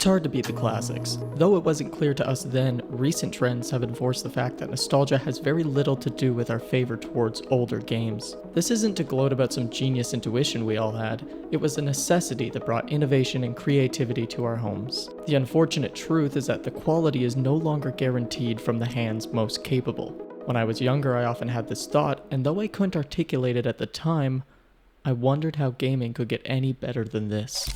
It's hard to beat the classics. Though it wasn't clear to us then, recent trends have enforced the fact that nostalgia has very little to do with our favor towards older games. This isn't to gloat about some genius intuition we all had, it was a necessity that brought innovation and creativity to our homes. The unfortunate truth is that the quality is no longer guaranteed from the hands most capable. When I was younger, I often had this thought, and though I couldn't articulate it at the time, I wondered how gaming could get any better than this.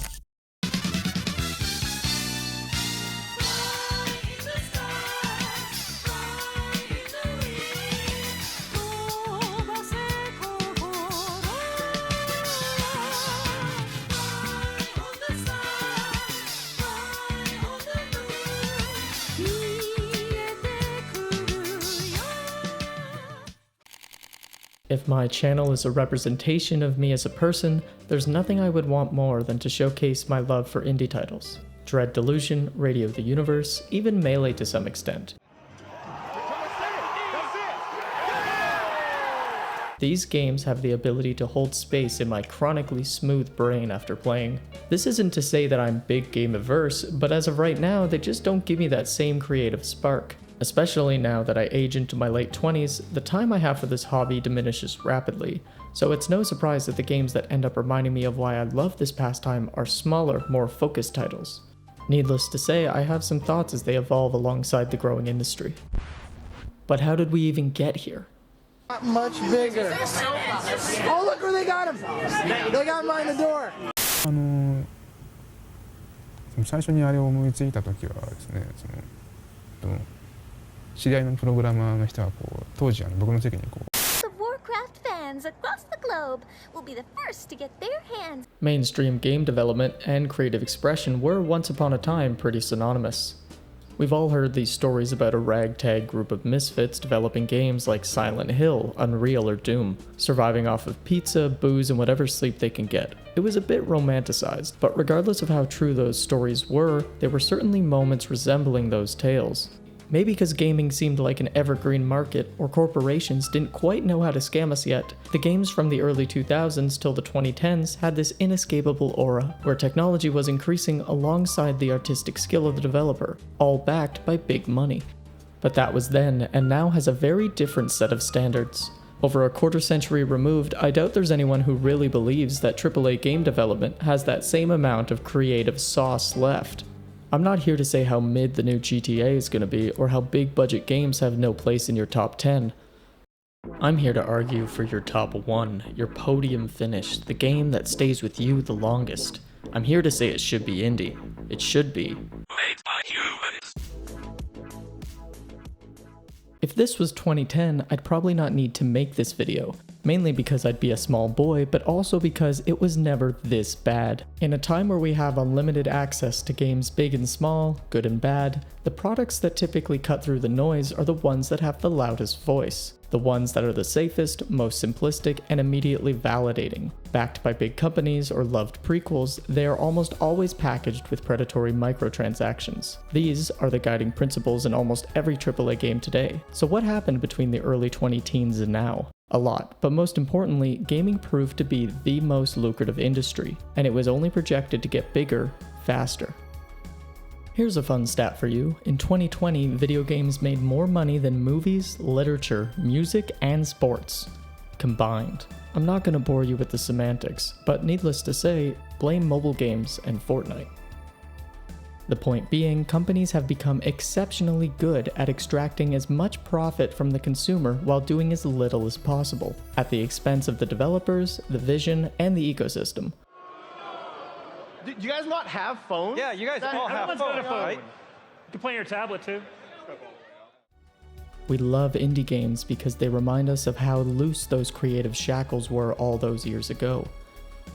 If my channel is a representation of me as a person, there's nothing I would want more than to showcase my love for indie titles. Dread Delusion, Radio of the Universe, even Melee to some extent. These games have the ability to hold space in my chronically smooth brain after playing. This isn't to say that I'm big game averse, but as of right now, they just don't give me that same creative spark. Especially now that I age into my late 20s, the time I have for this hobby diminishes rapidly, so it's no surprise that the games that end up reminding me of why I love this pastime are smaller, more focused titles. Needless to say, I have some thoughts as they evolve alongside the growing industry. But how did we even get here? Not much bigger. Oh, look where they got him! They got him behind the door! 最初にあれを思いついた時はですね、知り合いのプログラマーの人はこう当時僕の席にこう Mainstream game development and creative expression were once upon a time pretty synonymous. We've all heard these stories about a ragtag group of misfits developing games like Silent Hill, Unreal, or Doom, surviving off of pizza, booze, and whatever sleep they can get. It was a bit romanticized, but regardless of how true those stories were, there were certainly moments resembling those tales. Maybe because gaming seemed like an evergreen market, or corporations didn't quite know how to scam us yet, the games from the early 2000s till the 2010s had this inescapable aura, where technology was increasing alongside the artistic skill of the developer, all backed by big money. But that was then, and now has a very different set of standards. Over a quarter century removed, I doubt there's anyone who really believes that AAA game development has that same amount of creative sauce left. I'm not here to say how mid the new GTA is going to be, or how big budget games have no place in your top 10. I'm here to argue for your top 1, your podium finish, the game that stays with you the longest. I'm here to say it should be indie. It should be made by humans. If this was 2010, I'd probably not need to make this video. Mainly because I'd be a small boy, but also because it was never this bad. In a time where we have unlimited access to games big and small, good and bad, the products that typically cut through the noise are the ones that have the loudest voice. The ones that are the safest, most simplistic, and immediately validating. Backed by big companies or loved prequels, they are almost always packaged with predatory microtransactions. These are the guiding principles in almost every AAA game today. So what happened between the early 2010s and now? A lot, but most importantly, gaming proved to be the most lucrative industry, and it was only projected to get bigger, faster. Here's a fun stat for you. In 2020, video games made more money than movies, literature, music, and sports combined. I'm not gonna bore you with the semantics, but needless to say, blame mobile games and Fortnite. The point being, companies have become exceptionally good at extracting as much profit from the consumer while doing as little as possible, at the expense of the developers, the vision, and the ecosystem. Do you guys not have phones? Yeah, you guys all have phones, right? You can play on your tablet too. We love indie games because they remind us of how loose those creative shackles were all those years ago.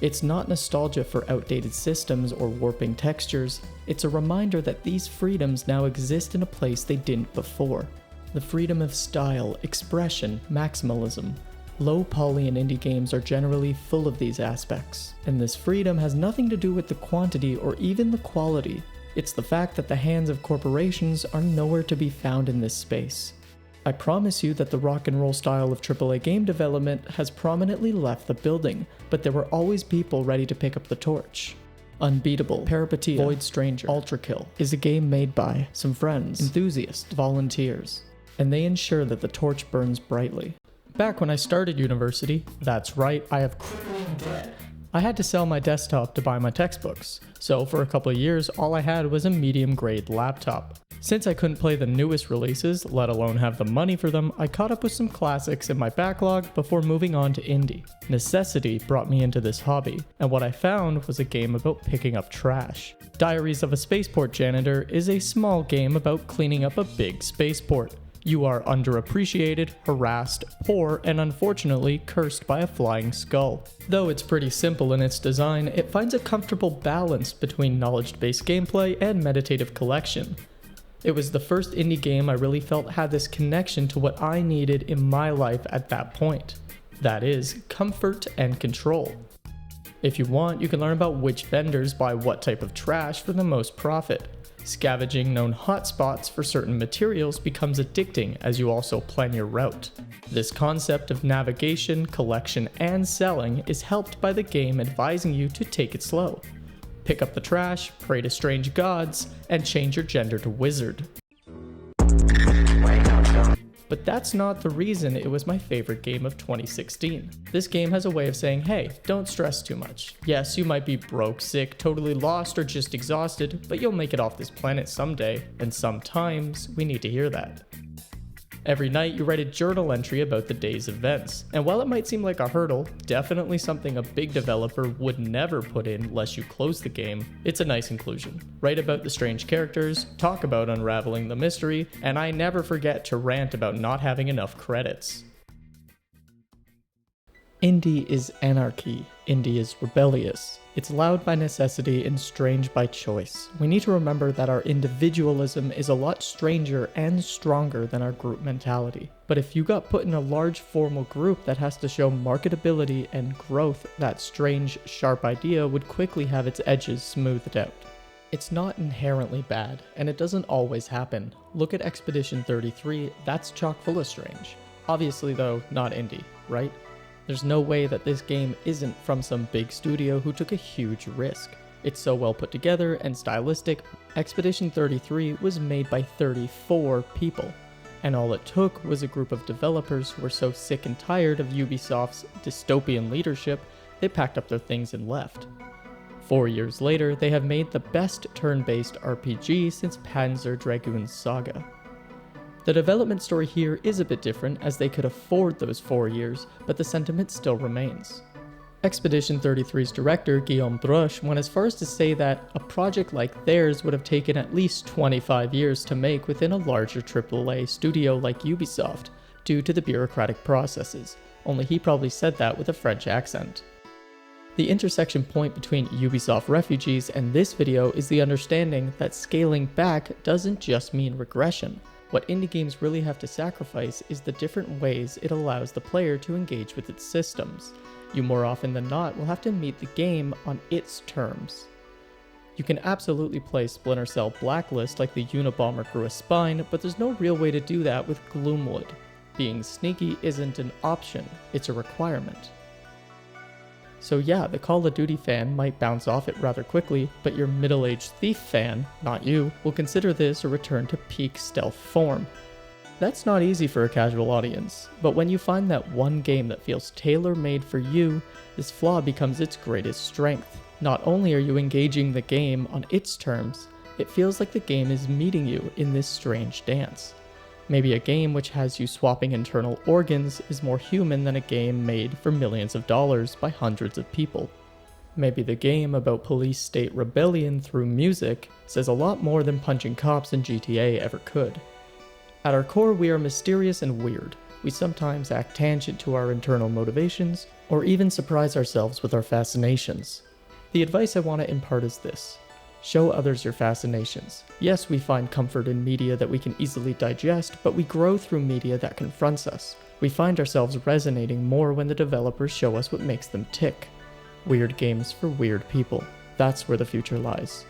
It's not nostalgia for outdated systems or warping textures, it's a reminder that these freedoms now exist in a place they didn't before. The freedom of style, expression, maximalism. Low poly and indie games are generally full of these aspects, and this freedom has nothing to do with the quantity or even the quality. It's the fact that the hands of corporations are nowhere to be found in this space. I promise you that the rock and roll style of AAA game development has prominently left the building, but there were always people ready to pick up the torch. Unbeatable, Peripatia, Void Stranger, Ultra Kill is a game made by some friends, enthusiasts, volunteers, and they ensure that the torch burns brightly. Back when I started university, that's right, I have debt. I had to sell my desktop to buy my textbooks, so for a couple of years all I had was a medium grade laptop. Since I couldn't play the newest releases, let alone have the money for them, I caught up with some classics in my backlog before moving on to indie. Necessity brought me into this hobby, and what I found was a game about picking up trash. Diaries of a Spaceport Janitor is a small game about cleaning up a big spaceport. You are underappreciated, harassed, poor, and unfortunately cursed by a flying skull. Though it's pretty simple in its design, it finds a comfortable balance between knowledge-based gameplay and meditative collection. It was the first indie game I really felt had this connection to what I needed in my life at that point. That is, comfort and control. If you want, you can learn about which vendors buy what type of trash for the most profit. Scavenging known hotspots for certain materials becomes addicting as you also plan your route. This concept of navigation, collection, and selling is helped by the game advising you to take it slow. Pick up the trash, pray to strange gods, and change your gender to wizard. But that's not the reason it was my favorite game of 2016. This game has a way of saying, hey, don't stress too much. Yes, you might be broke, sick, totally lost, or just exhausted, but you'll make it off this planet someday, and sometimes we need to hear that. Every night you write a journal entry about the day's events, and while it might seem like a hurdle, definitely something a big developer would never put in lest you close the game, it's a nice inclusion. Write about the strange characters, talk about unraveling the mystery, and I never forget to rant about not having enough credits. Indie is anarchy. Indie is rebellious. It's loud by necessity and strange by choice. We need to remember that our individualism is a lot stranger and stronger than our group mentality. But if you got put in a large formal group that has to show marketability and growth, that strange, sharp idea would quickly have its edges smoothed out. It's not inherently bad, and it doesn't always happen. Look at Expedition 33, that's chock full of strange. Obviously though, not indie, right? There's no way that this game isn't from some big studio who took a huge risk. It's so well put together and stylistic. Expedition 33 was made by 34 people, and all it took was a group of developers who were so sick and tired of Ubisoft's dystopian leadership, they packed up their things and left. 4 years later, they have made the best turn-based RPG since Panzer Dragoon's Saga. The development story here is a bit different as they could afford those 4 years, but the sentiment still remains. Expedition 33's director, Guillaume Bruch, went as far as to say that a project like theirs would have taken at least 25 years to make within a larger AAA studio like Ubisoft, due to the bureaucratic processes, only he probably said that with a French accent. The intersection point between Ubisoft refugees and this video is the understanding that scaling back doesn't just mean regression. What indie games really have to sacrifice is the different ways it allows the player to engage with its systems. You more often than not will have to meet the game on its terms. You can absolutely play Splinter Cell Blacklist like the Unabomber grew a spine, but there's no real way to do that with Gloomwood. Being sneaky isn't an option, it's a requirement. So yeah, the Call of Duty fan might bounce off it rather quickly, but your middle-aged Thief fan, not you, will consider this a return to peak stealth form. That's not easy for a casual audience, but when you find that one game that feels tailor-made for you, this flaw becomes its greatest strength. Not only are you engaging the game on its terms, it feels like the game is meeting you in this strange dance. Maybe a game which has you swapping internal organs is more human than a game made for millions of dollars by hundreds of people. Maybe the game about police-state rebellion through music says a lot more than punching cops in GTA ever could. At our core, we are mysterious and weird. We sometimes act tangent to our internal motivations, or even surprise ourselves with our fascinations. The advice I want to impart is this. Show others your fascinations. Yes, we find comfort in media that we can easily digest, but we grow through media that confronts us. We find ourselves resonating more when the developers show us what makes them tick. Weird games for weird people. That's where the future lies.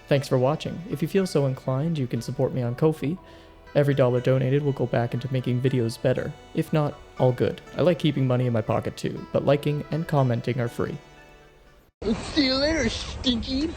Thanks for watching. If you feel so inclined, you can support me on Ko-fi. Every dollar donated will go back into making videos better. If not, all good. I like keeping money in my pocket too, but liking and commenting are free. See you later, stinky.